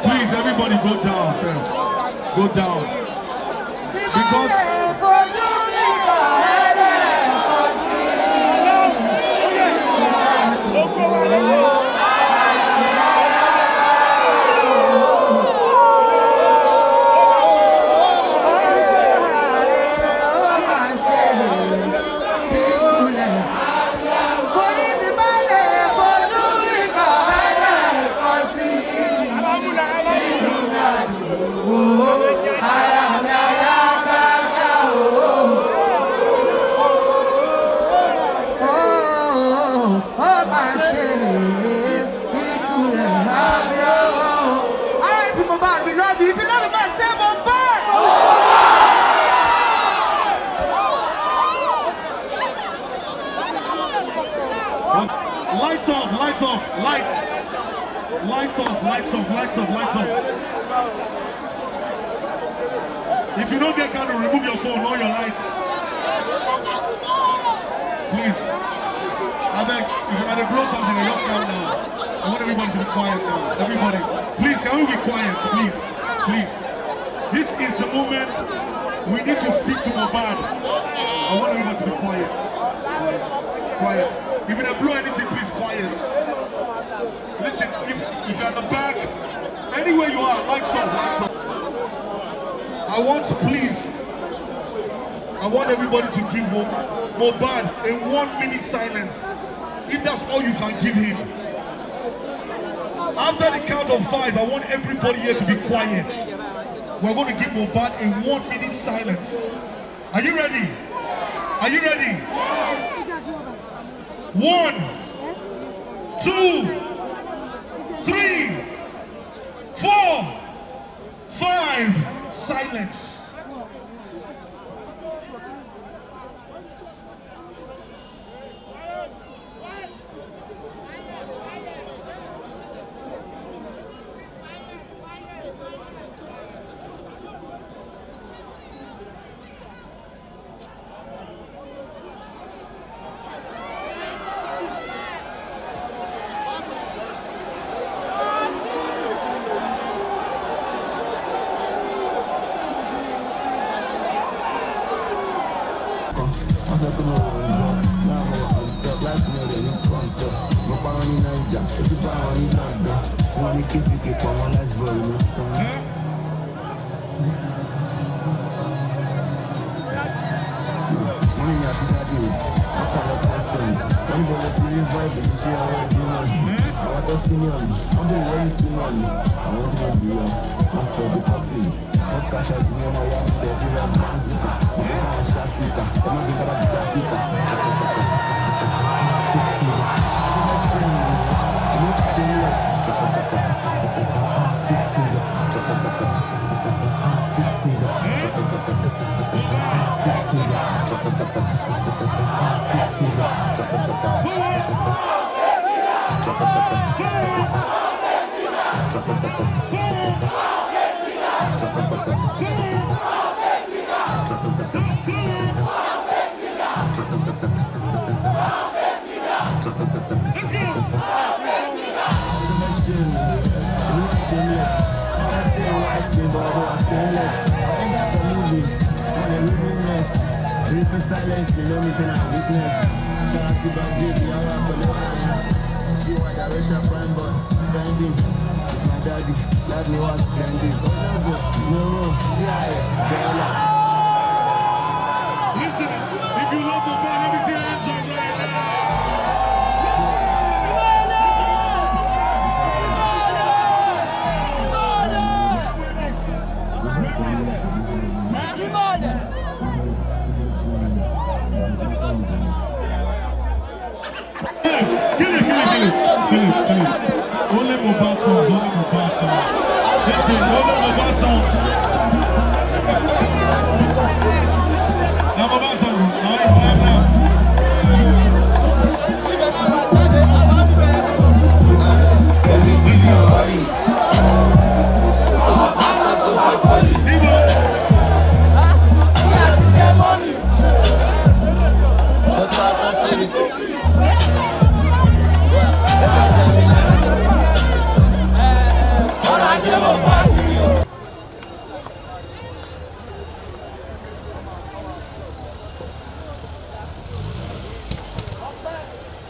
Please, everybody go down first. Go down. Because lights off. If you don't get candle, remove your phone, all your lights. Please. I beg, if you're going to blow something, just calm down. I want everybody to be quiet now. Everybody. Please, can we be quiet? Please. This is the moment we need to speak to Mohbad. I want everybody to be quiet. Quiet. If you don't blow anything, please quiet. Listen, if you're at the back, anywhere you are, lights on. I want everybody to give Mohbad a 1 minute silence. If that's all you can give him. After the count of 5, I want everybody here to be quiet. We're going to give Mohbad a 1 minute silence. Are you ready? 1, 2, 3, 4, 5, silence. Silence, you know me, say I'm weakness. Shout out to Bajid, see what direction prime boy spending. It's my daddy, let me watch spending. Zero, Bella. Listen, if you love Mohbad, let me see your hands up right now. Only Mohbad songs. Listen, only Mohbad songs. Now Mohbad songs. Now. Ajẹ́wọ̀.